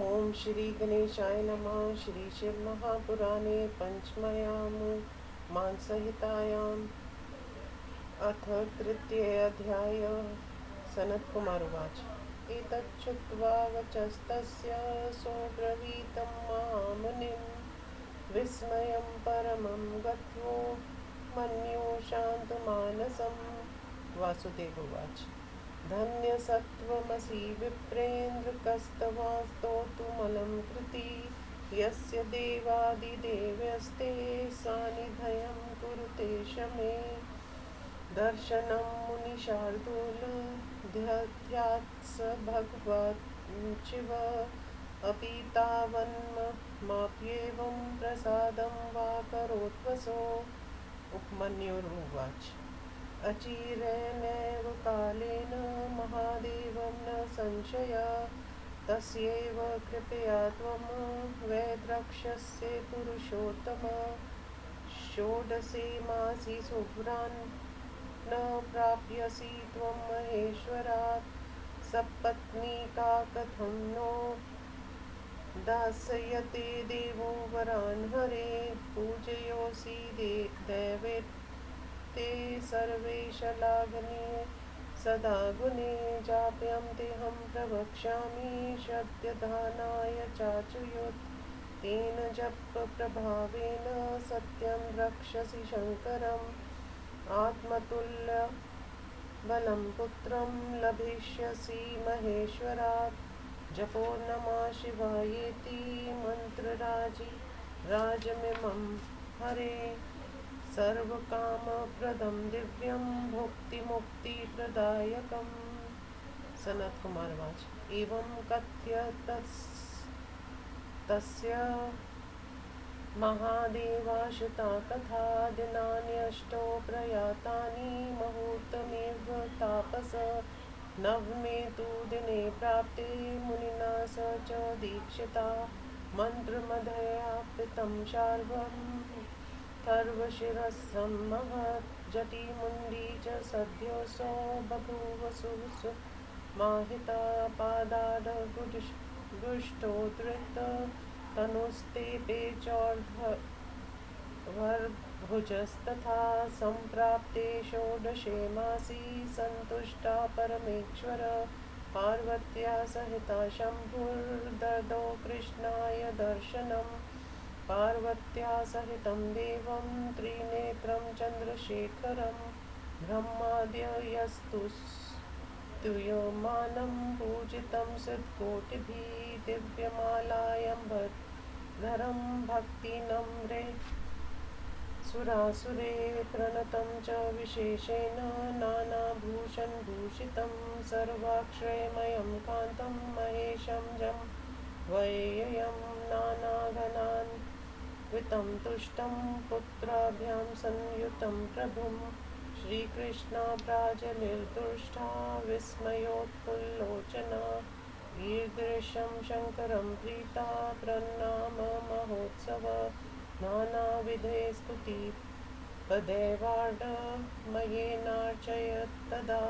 ओम श्री गणेशाय नमः। श्री शिव महापुराणे पंचमयाम मानसहितायाम् अथ तृतीय अध्याय। सनत कुमार उवाच एतच्छ्रुत्वा वचस्तस्य सोऽब्रवीतं महामुनिं विस्मयं परमं गत्वो मन्यो शान्तमानसं। वासुदेव उवाच धन्यसत्त्वमसि विप्रेन्द्र कस्तवास्तोतुमलं कृति यस्य देवादिदेवस्ते सानिध्यं कुरुते शमे दर्शनं मुनिशार्दूल ध्यत्यात्स भगवच्छिव अपि तावन्माप्येवं प्रसादं वा करोत्वसो। उपमन्युरुवाच अचिरेणैव कालेन महादेवं न संशयः तस्यैव कृपया त्वं वैद्रक्ष्यसे पुरुषोत्तम षोडशे मासि शुभ्रान् न प्राप्यसि त्वं महेश्वरात् सपत्नीका कथं नो दास्यते देवो वरान् हरे पूजयोऽसि दैवे ते सर्वे शलाघनीये सदा गुणे जाप्यं तेऽहं प्रवक्ष्यामि सत्यधानाय चाचुयुत् तेन जपप्रभावेन सत्यं रक्षसि शङ्करम् आत्मतुल्यबलं पुत्रं लभिष्यसि महेश्वरात् जपो नमः शिवायेति मन्त्रराजि राजमिमं हरे सर्वकामप्रदं दिव्यं भुक्तिमुक्तिप्रदायकम्। सनत कुमार वाच एवं कथ्य तस्य महादेवाश्रिता कथा दिनान्यष्टौ प्रयातानि मुहूर्तमेव तापस नवमे तु दिने प्राप्ते मुनिना स च दीक्षिता मन्त्रमदया पितं शार्वं सर्वशिरसम्महत् जटिमुण्डी च सद्योऽसौ बभूव सुमाहिता पादाडगुष्टोद्धृत तनुस्ते चोर्ध्वभुजस्तथा सम्प्राप्ते षोडशे मासि सन्तुष्टा परमेश्वर पार्वत्या सहिता शम्भुर्ददौ कृष्णाय दर्शनम् पार्वत्या सहितं देवं त्रिनेत्रं चन्द्रशेखरं ब्रह्माद्यस्तु स्तूयमानं पूजितं सत्कोटिभिः दिव्यमालायम्बरधरं भक्तिनम्रे सुरासुरे प्रणतं च विशेषेण नानाभूषणभूषितं सर्वाक्षयमयं कान्तं महेशं जं वैयं नानाघनान्वितं तुष्टं पुत्राभ्यां संयुतं प्रभुं श्रीकृष्णाभ्राजनिर्दुष्टा विस्मयोत्फुल्लोचना ईदृशं शङ्करं प्रीता प्रणाम महोत्सव नानाविधे स्तुति पदैवार्डमयेनार्चयत् तदा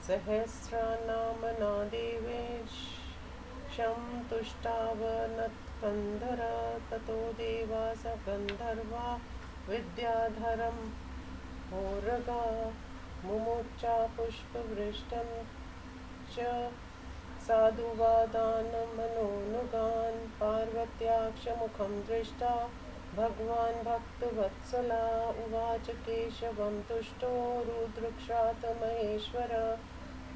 सहस्रनामना देवेशं तुष्टावनत्कन्धर ततो देवा स गन्धर्वा विद्याधरं होरगा मुमुचा पुष्पवृष्टं च साधुवादानमनोनुगान् पार्वत्याक्षमुखं दृष्टा भगवान् भक्तवत्सला उवाच केशवं तुष्टो रुद्रक्षात् महेश्वर।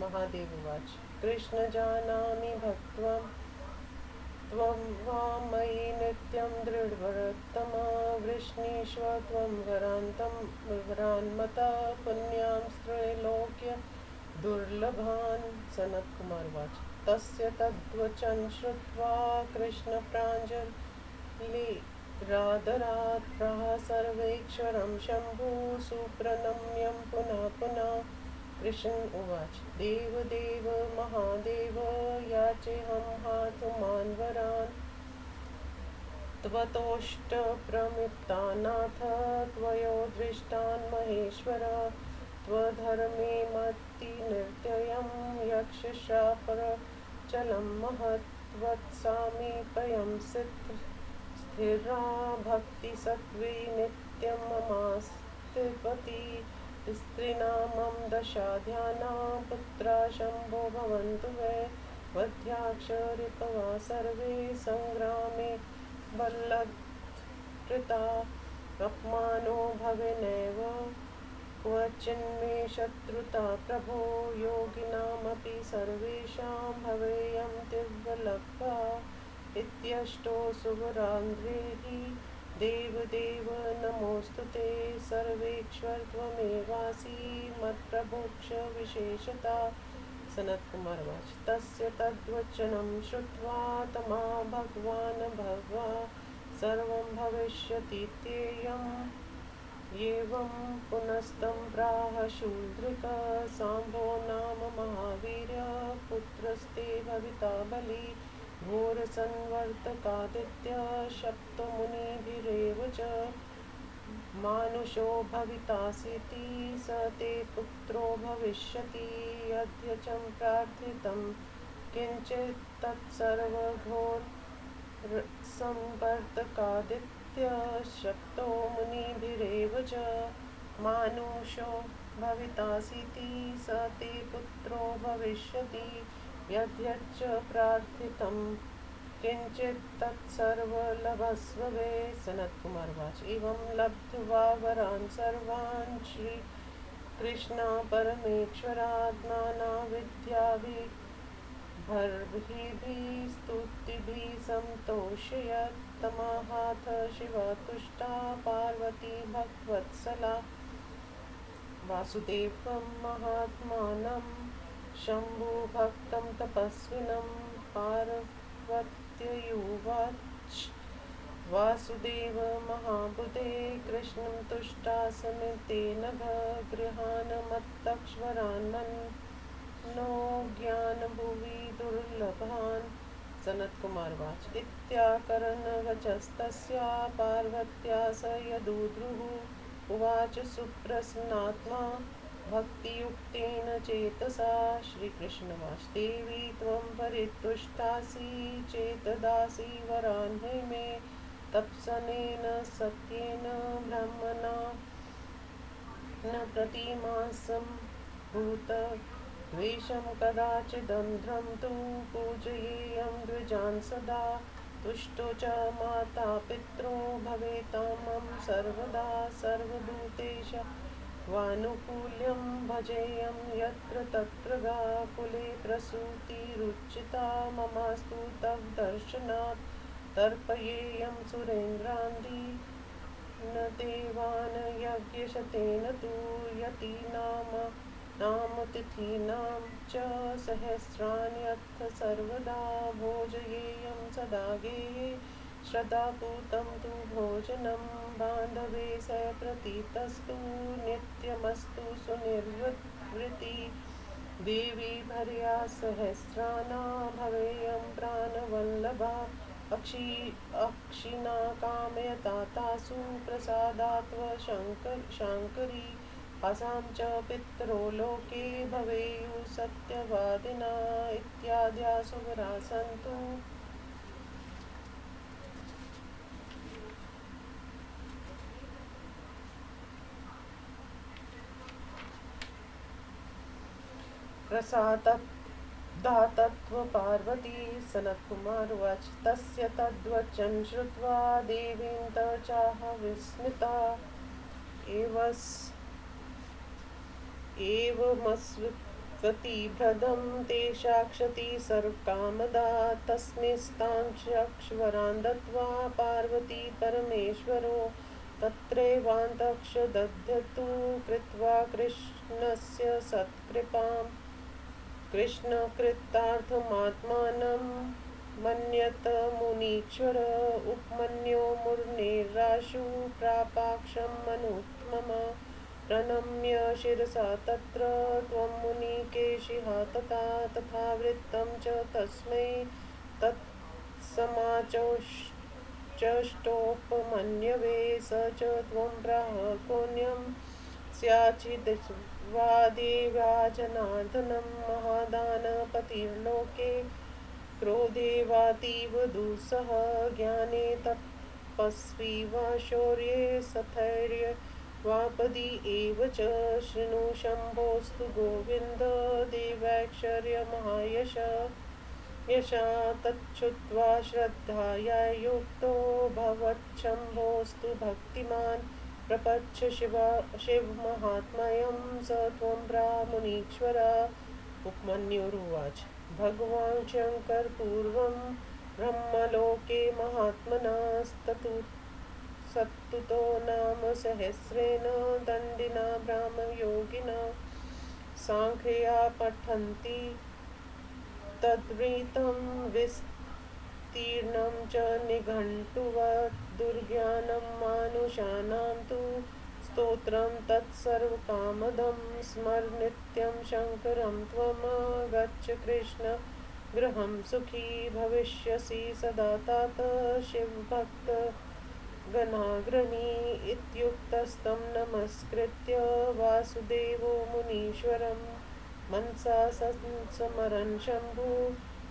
महादेव उवाच कृष्ण जानामि भक्त्वं त्वं वा मयि नित्यं दृढव्रतमा वृष्णीष्व त्वं वरान्मता पुण्यां स्त्रैलोक्य दुर्लभान्। सनत कुमार उवाच तस्य तद्वचन श्रुत्वा कृष्णप्राञ्जलिरादरात् प्राह सर्वेश्वरं शम्भो सुप्रणम्यं पुनः पुनः। कृष्ण उवाच देवदेव महादेव याचेऽहं हातुमान् वरान् त्वतोष्टप्रमितानाथ त्वयोदृष्टान् महेश्वर त्वधर्मे मतिनिर्दयं यक्षशापचलं महत् त्वत्सामीप्यं स्थिरा भक्तिसत्त्वे नित्यं ममास्तिपति स्त्रीणामं दशाध्याना पुत्रा शम्भो भवन्तु वै वध्याक्षरिपवा सर्वे सङ्ग्रामे बलत्कृता अपमानो भवेनैव क्वचिन्मे शत्रुता प्रभो योगिनामपि सर्वेषां भवेयं दिव्यलब्धा इत्यष्टो सुवरान्ध्रेः देवदेव नमोऽस्तु ते सर्वेश्वर त्वमेवासि मत्प्रभोक्ष विशेषता। सनत कुमार वाच तस्य तद्वचनं श्रुत्वा तमा भगवान् भगवा सर्वं भविष्यतीत्येयम् एवं पुनस्तं प्राह शूद्रक सांभो नाम महावीर्य पुत्रस्ते भविता बली घोरसंवर्तकादित्य सप्तमुनिभिरेव च मानुषो भवितासीति स ते पुत्रो भविष्यति अद्य च प्रार्थितं किञ्चित् तत्सर्वघोर संवर्तकादित्य शप्तो मुनिभिरेव च मानुषो भवितासीति स ते पुत्रो भविष्यति यद्यच्च प्रार्थितं किंचित् तत्सर्वलभस्व वे। सनत कुमार वाच एवं लब्ध्वा वरान् सर्वान् श्री कृष्ण परमेश्वरात् नानाविद्याभिः भर्भिः स्तुतिभिः संतोषयत् तमाहाथ शिवा तुष्टा पार्वती भक्तवत्सला वासुदेवं महात्मानं शम्भु भक्तं तपस्विनं पार्वत्ययुवाच वासुदेव महाबुधे कृष्णं तुष्टा समितेन गृहान् मत्तक्ष्वरान् मन्नो ज्ञानभुवि दुर्लभान्। सनत कुमार वाच इत्याकरन्वचस्तस्या पार्वत्या स यदुद्रुः उवाच सुप्रसन्नात्मा भक्तियुक्तेन चेतसा। श्रीकृष्णवाच देवी त्वं परितुष्टासि चेतदासि वरान् मे तप्सनेन सत्येन ब्रह्मणा न प्रतिमासं भूत द्वेषं कदाचिदन्ध्रं तु पूजयेयं द्विजान् सदा तुष्टो च माता पित्रो भवेतां मम सर्वदा सर्वभूतेश वानुकूल्यं भजेयं यत्र तत्र कुले प्रसूतिरुचिता ममास्तु तव दर्शनात् तर्पयेयं सुरेन्द्रान्दी न देवान् यज्ञशतेन तु यतीनां तिथीनां च सहस्राण्यथ सर्वदा भोजयेयं सदा गेये श्रद्धापूतं तु भोजनं बान्धवे स प्रतीतस्तु नित्यमस्तु सुनिर्वृत्ति देवी भर्या सहस्राना भवेयं प्राणवल्लभा अक्षिणा कामयता तासु प्रसादात्व शाङ्करी असां च पितरो लोके भवेयुः सत्यवादिना इत्याद्या सुवरा सन्तु। प्रसादात्व पार्वती। सनत कुमार उवाच तस्य तद्वचन श्रुत्वा देवीं तचाह विस्मिता एवमस्वती ते साक्षती सर्वकामदा तस्मिंस्तांश्चक्ष्वरान् दत्त्वा पार्वती परमेश्वरो तत्रैवान्तक्षदध्यतु कृत्वा कृष्णस्य सत्कृपां कृष्णकृतार्थमात्मानं मन्यत मुनीश्वर उपमन्यो मुनिराशु प्रापाक्षं मनुत्मम प्रणम्य शिरसा तत्र त्वं मुनिकेशिहा तथा वृत्तं च तस्मै तत्समाचष्टोपमन्यवे स च त्वं प्राह कोऽन्यं स्याचिद्वा देव्या जनार्दनं महादानपतिर्लोके क्रोधे वातीव दुस्सह ज्ञाने तपस्वी वा शौर्ये सधैर्य वापदी एव च शृणु शम्भोऽस्तु गोविन्द देवैश्वर्य महायश यशा तच्छ्रुत्वा श्रद्धया युक्तो भवच्छम्भोऽस्तु भक्तिमान् प्रपच्छ शिवमाहात्म्यं स त्वं ब्राह्मणीश्वर। उपमन्युरुवाच भगवान् शङ्करपूर्वं ब्रह्मलोके महात्मनास्ततु सत्तुतो नाम सहस्रेण दण्डिना ब्राह्मयोगिना साङ्ख्या पठन्ति तद्वृतं विस्तीर्णं च निघण्टुवत् दुर्ज्ञानं मानुषाणां तु स्तोत्रं तत्सर्वकामदं स्मर नित्यं शङ्करं त्वं गच्छ कृष्ण गृहं सुखी भविष्यसि सदा तात शिवभक्त गणाग्रणी इत्युक्तस्तं नमस्कृत्य वासुदेवो मुनीश्वरम् मनसा संस्मरन् शम्भु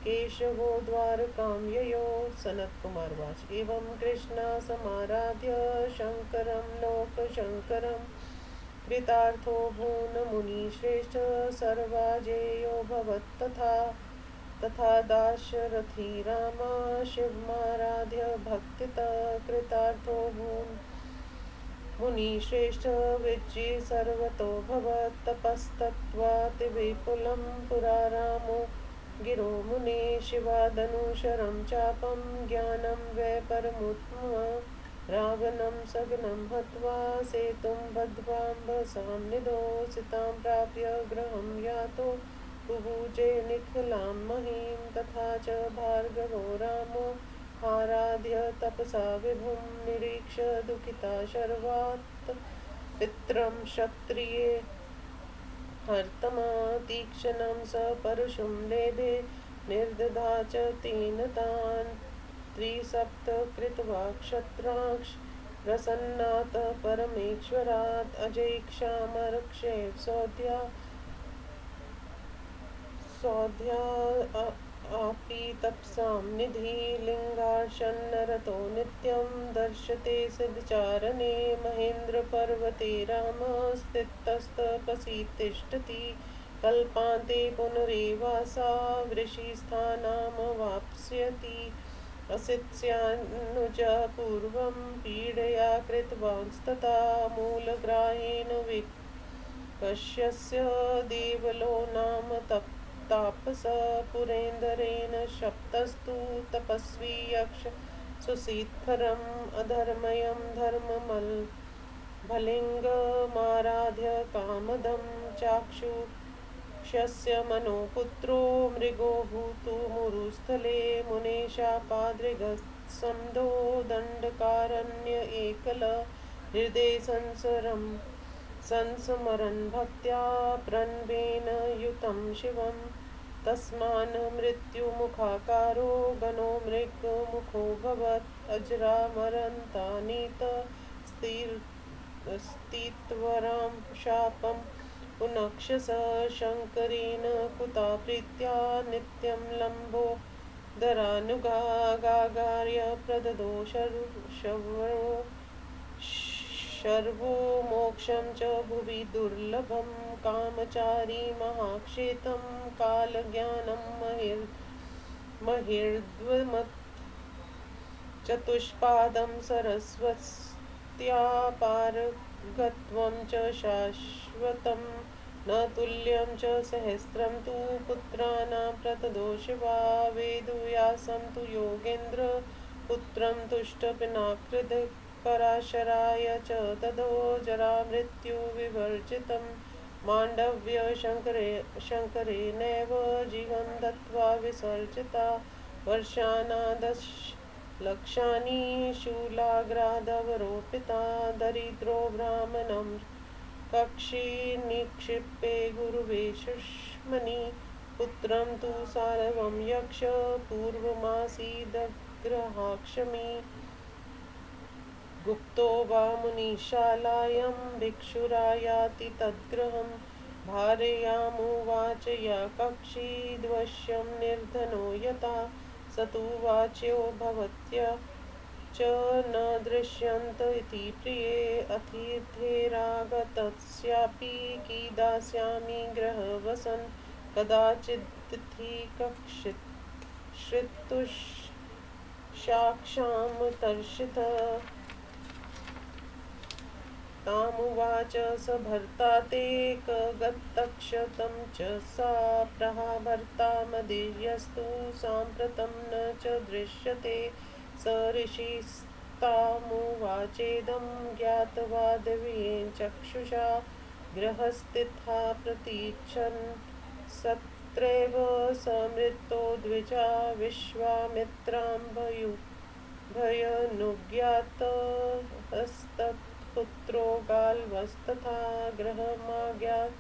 केशवो द्वारकां ययो। सनत्कुमारवाच एवं कृष्णा समाराध्य शङ्करं लोकशङ्करं कृतार्थो भून् मुनिश्रेष्ठ सर्वाजेयो भवत्तथा तथा दाशरथी रामा शिवमाराध्य भक्तितः कृतार्थो भून् मुनिश्रेष्ठ विजयी सर्वतो भवत् तपस्तत्त्वात् विपुलं पुरा रामो गिरो मुने शिवादनुशरं चापं ज्ञानं वै परमुत्तम रावणं सघनं हत्वा सेतुं बद्ध्वाम्बसां निधो सीतां प्राप्य गृहं यातो बुभुजे निखिलां महीं तथा च भार्गवो रामो आराध्य तपसा विभुं निरीक्ष दुःखिता शर्वात् पित्रं क्षत्रिये हर्तमा तीक्ष्णं स परशुं लेभे निर्दधा च तेन तान् त्रिसप्त कृत्वा क्षत्राक्ष प्रसन्नात् परमेश्वरात् अजैक्षामरक्षे सौध्या अपि तपसां निधि लिङ्गार्षन्नरतो नित्यं दर्शते सिद्धचारणे महेन्द्रपर्वते राम स्थितस्तपसि तिष्ठति कल्पान्ते पुनरेवासा वृषिस्थानामवाप्स्यति असित्स्यानुजा पूर्वं पीडया कृतवांस्तथा मूलग्राहेण विकश्यस्य देवलो नाम तापस पुरेन्दरेण शप्तस्तु तपस्वी यक्ष सुसीत्फरम् अधर्मयं धर्ममल भलिङ्गमाराध्य कामदं चाक्षुषस्य मनोपुत्रो मृगो भूतु मुरुस्थले मुने शापादृगसंदो दण्डकारण्य एकल हृदय संस्मरन् भक्त्या प्रणवेन युतं शिवं तस्मान् मृत्युमुखाकारो गणो मृगमुखोऽभवत् अजरामरन्तानीत स्थित्वरां शापं पुनक्षस शङ्करेण कुता प्रीत्या नित्यं लम्बो दरानुगागार्य प्रददो शर्वो मोक्षं च भुवि दुर्लभं कामचारी महाक्षेतं कालज्ञानं महिर्द्वमत् चतुष्पादं सरस्वत्या पारगत्वं च शाश्वतं न तुल्यं च सहस्रं तु पुत्राणां प्रतदो शिवा वेदव्यासं तु योगेन्द्र पुत्रं तुष्टपिनाकृद पराशराय च तदो जरामृत्युविवर्जितं माण्डव्य शङ्करेणैव जीवं दत्त्वा विसर्जिता वर्षाणादशलक्षाणि शूलाग्रादवरोपिता दरिद्रो ब्राह्मणं कक्षी निक्षिप्य गुरुवेशमणि पुत्रं तु सारवं यक्ष पूर्वमासीदग्रहाक्षमी गुप्तो वा मुनिशालायां भिक्षुरायाति तद्गृहं भार्यामुवाच या कक्षीद्वश्यं निर्धनो यथा स तु वाच्यो भवत्या च न दृश्यन्त इति प्रिये अतिथेरागतस्यापि कीदास्यामि गृहवसन् कदाचिदिति कक्षित् श्रुतुः तर्षितः तामुवाच स भर्ता ते गत्तक्षतं च सा प्रहा मदीयस्तु साम्प्रतं न च दृश्यते स ऋषिस्तामुवाचेदं ज्ञात्वा दिव्येन चक्षुषा गृहस्थिता प्रतीक्षन् सत्रैव समृतो द्विजा विश्वामित्रां भयनुज्ञातस्तत्पुत्रो गाल्वस्तथा गृहमागत्य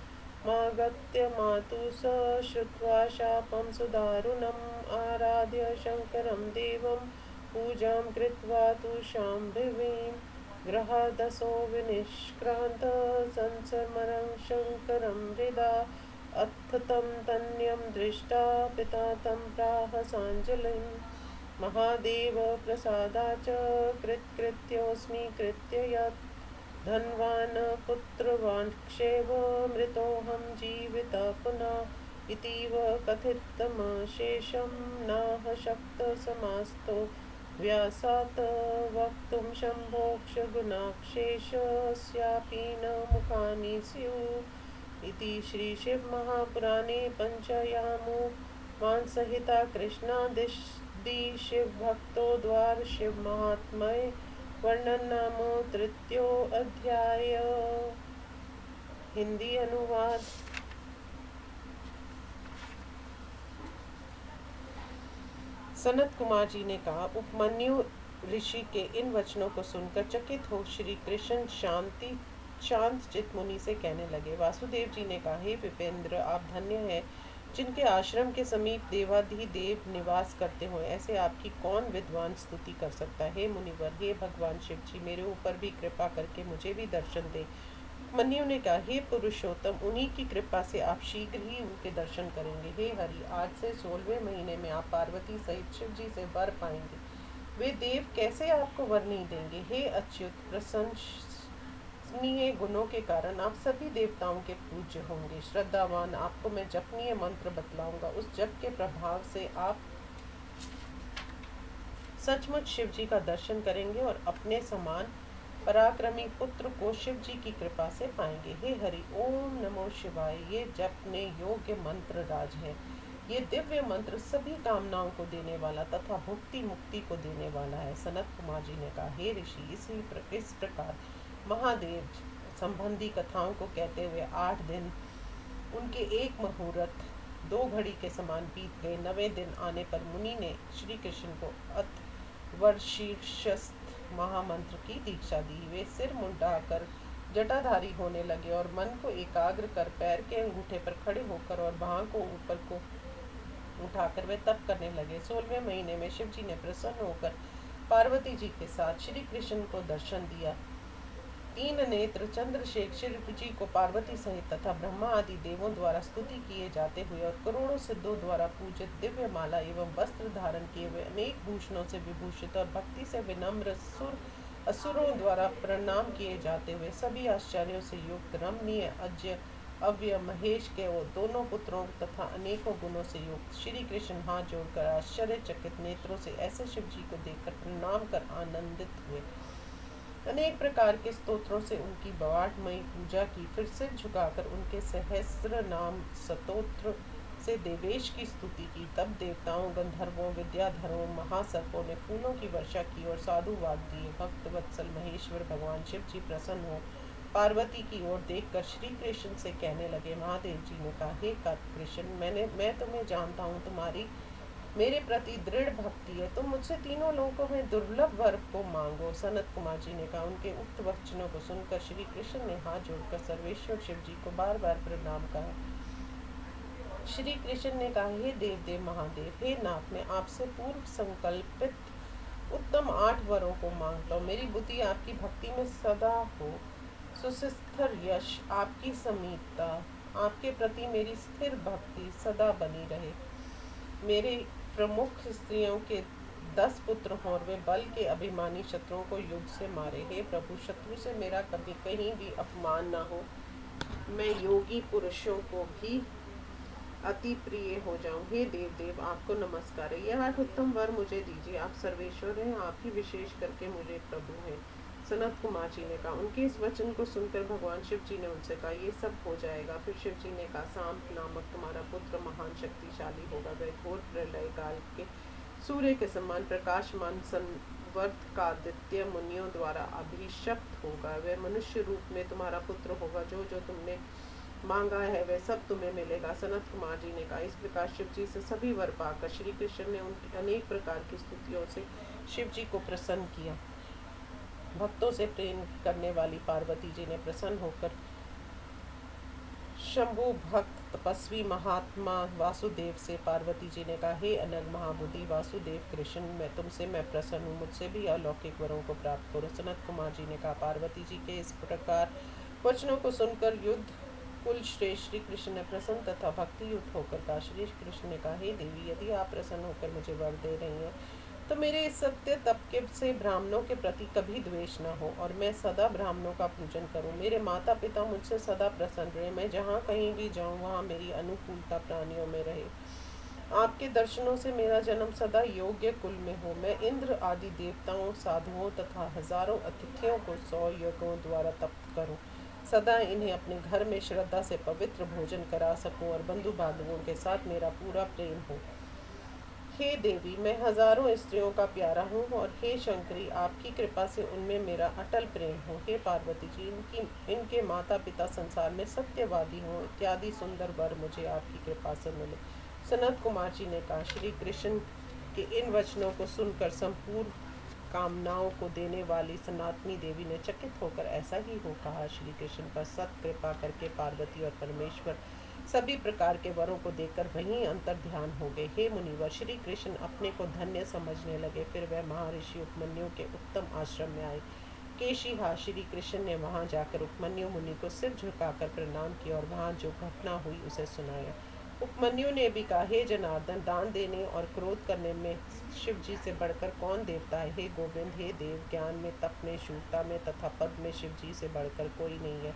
मातु स श्रुत्वा शापं सुदारुणम् आराध्य शङ्करं देवं पूजां कृत्वा तु शाम्भवीं गृहादसो विनिष्क्रान्त संसमरं शङ्करं हृदा अथ तं तन्यं दृष्टा पिता तं प्राह साञ्जलिं महादेव प्रसादाच कृत्योऽस्मि कृत्य यत् धनवान् पुत्रवान् क्षेव मृतोऽहं जीवितः पुनः इतीव कथितमशेषं नाह शक्तसमास्तो व्यासात् वक्तुं शम्भोक्ष गुणाक्षेषस्यापि न मुखानि स्युः इति श्री शिव महापुराणे पंचयामुमानसहिता कृष्णादिशि शिव भक्तो द्वार शिव महात्म्य वर्णन नाम तृतीयोऽध्याय। हिंदी अनुवाद। सनत कुमार जी ने कहा, उपमन्यु ऋषि के इन वचनों को सुनकर चकित हो श्री कृष्ण शांत चित मुनि से कहने लगे। वासुदेव जी ने कहा, हे विपेंद्र, आप धन्य हैं जिनके आश्रम के समीप देवाधिदेव निवास करते हो। ऐसे आपकी कौन विद्वान स्तुति कर सकता है। मुनिवर, हे भगवान शिव जी, मेरे ऊपर भी कृपा करके मुझे भी दर्शन दे। उपमन्यु ने कहा, हे पुरुषोत्तम, उन्हीं की कृपा से आप शीघ्र ही उनके दर्शन करेंगे। हे हरि, आज से 16वें महीने में आप पार्वती सहित शिव जी से वर पाएंगे। वे देव कैसे आपको वर नहीं देंगे। हे अच्युत, प्रशंसनीय गुणों के कारण आप सभी देवताओं के पूज्य होंगे। श्रद्धावान, आपको मैं जपनीय मंत्र बतलाऊंगा। उस जप के प्रभाव से आप सचमुच शिव जी का दर्शन करेंगे और अपने समान पराक्रमी पुत्र को शिव जी की कृपा से पाएंगे। हे हरि, ओम नमो शिवाय ये जपने योग्य मंत्र राज है। ये दिव्य मंत्र सभी कामनाओं को देने वाला तथा भुक्ति मुक्ति को देने वाला है। सनत कुमार जी ने कहा, हे ऋषि, इस प्रकार महादेव संबंधी कथाओं को कहते हुए 8 दिन उनके एक मुहूर्त 2 घड़ी के समान बीत गए। 9वें दिन आने पर मुनि ने श्री कृष्ण को अतवर्षीर्षस्थ महामंत्र की दीक्षा दी। वे सिर मुंडाकर जटाधारी होने लगे और मन को एकाग्र कर पैर के अंगूठे पर खड़े होकर और बाह को ऊपर को उठाकर वे तप करने लगे। 16वें महीने में शिव जी ने प्रसन्न होकर पार्वती जी के साथ श्री कृष्ण को दर्शन दिया। 3 नेत्र चंद्रशेखर शिव जी को पार्वती सहित तथा ब्रह्मा आदि देवों द्वारा स्तुति किए जाते हुए और करोड़ों सिद्धों द्वारा पूजित दिव्य माला एवं वस्त्र धारण किए हुए अनेक भूषणों से विभूषित और भक्ति से विनम्र असुरों द्वारा प्रणाम किए जाते हुए सभी आश्चर्यों से युक्त रमणीय अज्य अव्य महेश के वो दोनों पुत्रों तथा अनेकों गुणों से युक्त श्री कृष्ण हाथ जोड़कर आश्चर्यचकित नेत्रों से ऐसे शिव जी को देखकर प्रणाम कर आनंदित हुए। अनेक प्रकार के स्तोत्रों से उनकी बवाटमयी पूजा की। फिर सिर झुकाकर उनके सहस्र नाम स्तोत्र से देवेश की स्तुति की। तब देवताओं, गंधर्वों, विद्याधरों, महासर्पों ने फूलों की वर्षा की और साधुवाद दिए। भक्त वत्सल महेश्वर भगवान शिव जी प्रसन्न हो पार्वती की ओर देखकर श्री कृष्ण से कहने लगे। महादेव जी ने कहा, हे कृष्ण, मैं तुम्हें जानता हूँ, तुम्हारी मेरे प्रति दृढ़ भक्ति है। तुम मुझसे तीनों लोकों में दुर्लभ वर को मांगो। सनत कुमार जी ने कहा। उनके उक्त वचनों को सुनकर श्री कृष्ण ने हाथ जोड़कर सर्वेश्वर शिव जी को बार बार प्रणाम कहा। श्री कृष्ण ने कहा, हे देव महादेव, हे नाथ, मैं आपसे पूर्व संकल्पित उत्तम 8 वरों को मांगता हूँ। मेरी बुद्धि आपकी भक्ति में सदा हो, सुस्थिर यश, आपकी समीपता, आपके प्रति मेरी स्थिर भक्ति सदा बनी रहे। मेरे प्रमुख स्त्रियों के 10 पुत्र हों और वे बल के अभिमानी शत्रुओं को युद्ध से मारे। हे प्रभु, शत्रु से मेरा कभी कहीं भी अपमान न हो। मैं योगी पुरुषों को भी अति प्रिय हो जाऊं। हे देव देव, आपको नमस्कार है। यह 8 उत्तम वर मुझे दीजिए। आप सर्वेश्वर हैं, आप ही विशेष करके मुझे प्रभु हैं। सनत कुमार जी ने कहा। उनके इस वचन को सुनकर भगवान शिव जी ने उनसे कहा, ये सब हो जाएगा। फिर शिव जी ने कहा, सांप नामक तुम्हारा पुत्र महान शक्तिशाली होगा। वह घोर प्रलय काल के सूर्य के समान प्रकाशमान संवर्त का आदित्य मुनियों द्वारा अभिशप्त होगा। वह मनुष्य रूप में तुम्हारा पुत्र होगा। जो जो तुमने मांगा है वह सब तुम्हें मिलेगा। सनत कुमार जी ने कहा। इस प्रकार शिव जी से सभी वर पाकर श्री कृष्ण ने उनकी अनेक प्रकार की स्तुतियों से शिव जी को प्रसन्न किया। भक्तों से प्रेम करने वाली पार्वती जी ने प्रसन्न होकर शंभु भक्त तपस्वी महात्मा वासुदेव से पार्वती जी ने कहा, हे अनग महाबुद्धि वासुदेव कृष्ण, मैं प्रसन्न हूँ। मुझसे भी अलौकिक वरों को प्राप्त करो। सनत कुमार जी ने कहा। पार्वती जी के इस प्रकार वचनों को सुनकर युद्ध कुल श्रेष्ठ श्री कृष्ण ने प्रसन्न तथा भक्ति युक्त होकर कहा। श्री कृष्ण ने कहा, हे देवी, यदि आप प्रसन्न होकर मुझे वर दे रही हैं तो मेरे इस सत्य तबके से ब्राह्मणों के प्रति कभी द्वेष न हो और मैं सदा ब्राह्मणों का पूजन करूं। मेरे माता पिता मुझसे सदा प्रसन्न रहे। मैं जहाँ कहीं भी जाऊं वहाँ मेरी अनुकूलता प्राणियों में रहे। आपके दर्शनों से मेरा जन्म सदा योग्य कुल में हो। मैं इंद्र आदि देवताओं, साधुओं तथा हजारों अतिथियों को 100 यज्ञों द्वारा तप्त करूं। सदा इन्हें अपने घर में श्रद्धा से पवित्र भोजन करा सकूं और बंधु बांधवों के साथ मेरा पूरा प्रेम हो। हे देवी, मैं हजारों स्त्रियों का प्यारा हूँ और हे शंकरी, आपकी कृपा से उनमें मेरा अटल प्रेम हो। हे पार्वती जी, इनके माता पिता संसार में सत्यवादी हों इत्यादि सुंदर वर मुझे आपकी कृपा से मिले। सनत कुमार जी ने कहा। श्री कृष्ण के इन वचनों को सुनकर संपूर्ण कामनाओं को देने वाली सनातनी देवी ने चकित होकर ऐसा ही हो कहा। श्री कृष्ण पर सत कृपा करके पार्वती और परमेश्वर सभी प्रकार के वरों को देकर वहीं अंतर ध्यान हो गए। हे मुनिवर, श्री कृष्ण अपने को धन्य समझने लगे। फिर वह महर्षि उपमन्यु के उत्तम आश्रम में आए। केशिहा श्री कृष्ण ने वहां जाकर उपमन्यु मुनि को सिर झुकाकर प्रणाम किया और वहां जो घटना हुई उसे सुनाया। उपमन्यु ने भी कहा, हे जनार्दन, दान देने और क्रोध करने में शिव जी से बढ़कर कौन देवता है। हे गोविंद, हे देव, ज्ञान में, तप में, शूरता में तथा पद में शिव जी से बढ़कर कोई नहीं है।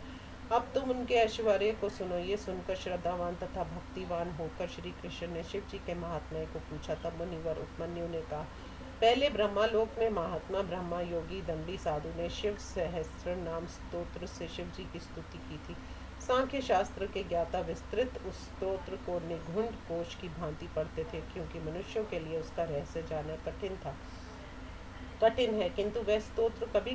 अब तुम उनके ऐश्वर्य को सुनो। ये सुनकर श्रद्धावान तथा भक्तिवान होकर श्री कृष्ण ने शिव जी के महात्म्य को पूछा। तब मुनिवर उपमन्यु ने कहा, पहले ब्रह्मालोक में महात्मा ब्रह्मा योगी दंडी साधु ने शिव सहस्त्र नाम स्तोत्र से शिव जी की स्तुति की थी। सांख्य शास्त्र के ज्ञाता विस्तृत उस स्तोत्र को निघुंड कोश की भांति पढ़ते थे, क्योंकि मनुष्यों के लिए उसका रहस्य जानना कठिन है, किंतु वह स्तोत्र सभी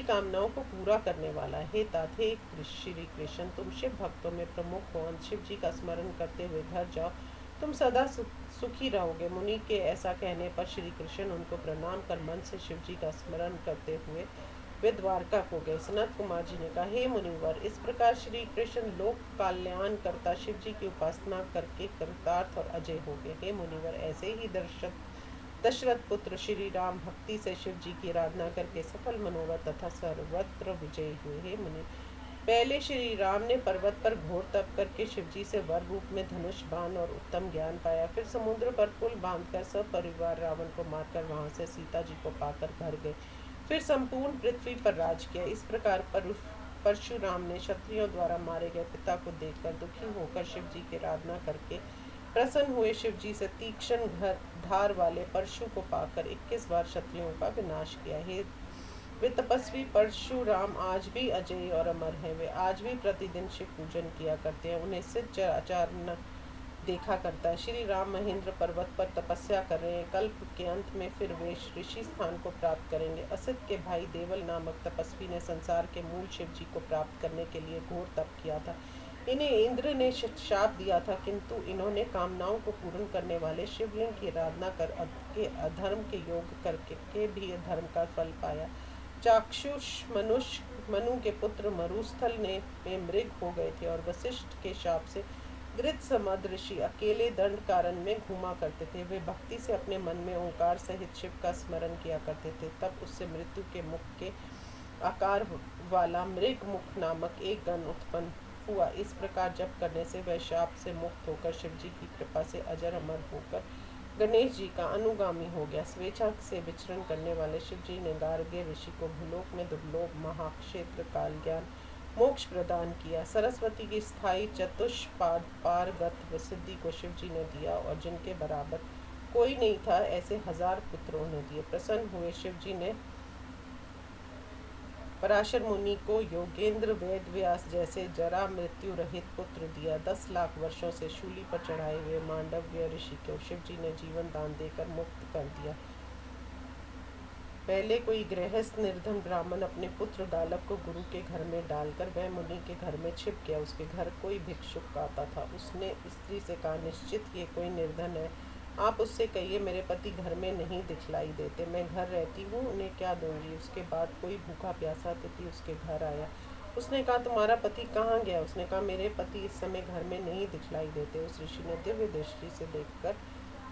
कामनाओं को पूरा करने वाला है। हे तात, हे श्री कृष्ण, तुम शिव भक्तों में प्रमुख हो। शिव जी का स्मरण करते हुए घर जाओ, तुम सदा सुखी रहोगे। मुनि के ऐसा कहने पर श्री कृष्ण उनको प्रणाम कर मन से शिव जी का स्मरण करते हुए वे द्वारका को गए। सनत कुमार जी ने कहा, हे मुनिवर, इस प्रकार श्री कृष्ण लोक कल्याण करता शिव जी की उपासना करके कृतार्थ और अजय हो गए। हे मुनिवर, ऐसे ही दशरथ पुत्र श्री राम भक्ति से शिव जी की आराधना करके सफल मनोरथ तथा सर्वत्र विजयी हुए। हे मुनि, पहले श्री राम ने पर्वत पर घोर तप करके शिव जी से वर रूप में धनुष बाण और उत्तम ज्ञान पाया। फिर समुद्र पर पुल बांधकर सब परिवार रावण को मारकर वहां से सीता जी को पाकर घर गए। फिर संपूर्ण पृथ्वी पर राज किया। इस प्रकार परशुराम ने क्षत्रियों द्वारा मारे गए पिता को देखकर दुखी होकर शिव जी की आराधना करके प्रसन्न हुए। शिव जी से तीक्ष्ण धार वाले परशु को पाकर 21 बार क्षत्रियों का विनाश किया। वे तपस्वी परशुराम आज भी अजय और अमर हैं। वे आज भी प्रतिदिन शिव पूजन किया करते हैं। उन्हें सिद्ध आचरण देखा करता है। श्री राम महेंद्र पर्वत पर तपस्या कर रहे हैं। कल्प के अंत में फिर वे ऋषि स्थान को प्राप्त करेंगे। असित के भाई देवल नामक तपस्वी ने संसार के मूल शिव जी को प्राप्त करने के लिए घोर तप किया था। इन्हें इंद्र ने शाप दिया था, किंतु इन्होंने कामनाओं को पूर्ण करने वाले शिवलिंग की आराधना कर अधर्म के योग करके भी धर्म का फल पाया। चाक्षुष मनु के पुत्र मरुस्थल में मृग हो गए थे और वशिष्ठ के शाप से गृत समद ऋषि अकेले दंड कारण में घूमा करते थे। वे भक्ति से अपने मन में ओंकार सहित शिव का स्मरण किया करते थे। तब उससे मृत्यु के मुख के आकार वाला मृग मुख नामक एक गण उत्पन्न हुआ। इस प्रकार जप करने से वह शाप से मुक्त होकर शिव जी की कृपा से अजर अमर होकर गणेश जी का अनुगामी हो गया। स्वेच्छा से विचरण करने वाले शिव जी ने गार्ग्य ऋषि को भूलोक में दुर्लभ महाक्षेत्र काल ज्ञान मोक्ष प्रदान किया। सरस्वती की स्थायी चतुष्पाद पारगत सिद्धि को शिव जी ने दिया और जिनके बराबर कोई नहीं था ऐसे 1000 पुत्रों ने दिए। प्रसन्न हुए शिव जी ने पराशर मुनि को योगेंद्र वेद व्यास जैसे जरा मृत्यु रहित पुत्र दिया। 10 लाख वर्षों से शूली पर चढ़ाए हुए मांडव्य ऋषि को शिव जी ने जीवन दान देकर मुक्त कर दिया। पहले कोई गृहस्थ निर्धन ब्राह्मण अपने पुत्र गालव को गुरु के घर में डालकर वह मुनि के घर में छिप गया। उसके घर कोई भिक्षुक आता था। उसने स्त्री से कहा, निश्चित ये कोई निर्धन है, आप उससे कहिए मेरे पति घर में नहीं दिखलाई देते, मैं घर रहती हूँ, उन्हें क्या दूंगी। उसके बाद कोई भूखा प्यासा अतिथि उसके घर आया। उसने कहा, तुम्हारा पति कहाँ गया। उसने कहा, मेरे पति इस समय घर में नहीं दिखलाई देते। उस ऋषि ने दिव्य दृष्टि से देखकर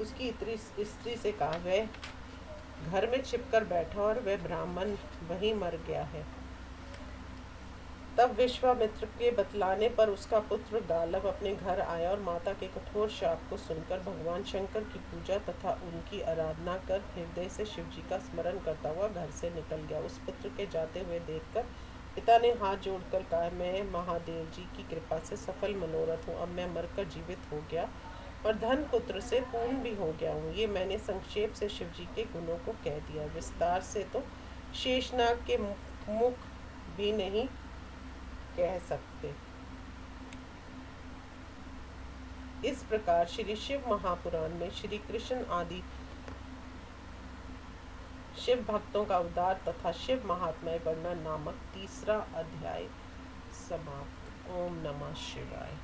उसकी स्त्री से कहा, वह घर में छिपकर बैठा और वह ब्राह्मण वहीं मर गया है। तब विश्वामित्र के बतलाने पर उसका पुत्र गालव अपने घर आया और माता के कठोर शाप को सुनकर भगवान शंकर की पूजा तथा उनकी आराधना कर हृदय से शिव जी का स्मरण करता हुआ घर से निकल गया। उस पुत्र के जाते हुए देखकर पिता ने हाथ जोड़कर कहा, मैं महादेव जी की कृपा से सफल मनोरथ हूँ। अब मैं मरकर जीवित हो गया और धन पुत्र से पूर्ण भी हो गया हूँ। ये मैंने संक्षेप से शिव जी के गुणों को कह दिया। विस्तार से तो शेषनाग के मुख भी नहीं कह सकते। इस प्रकार श्री शिव महापुराण में श्री कृष्ण आदि शिव भक्तों का उद्धार तथा शिव महात्म्य वर्णन नामक 3रा अध्याय समाप्त। ओम नमः शिवाय।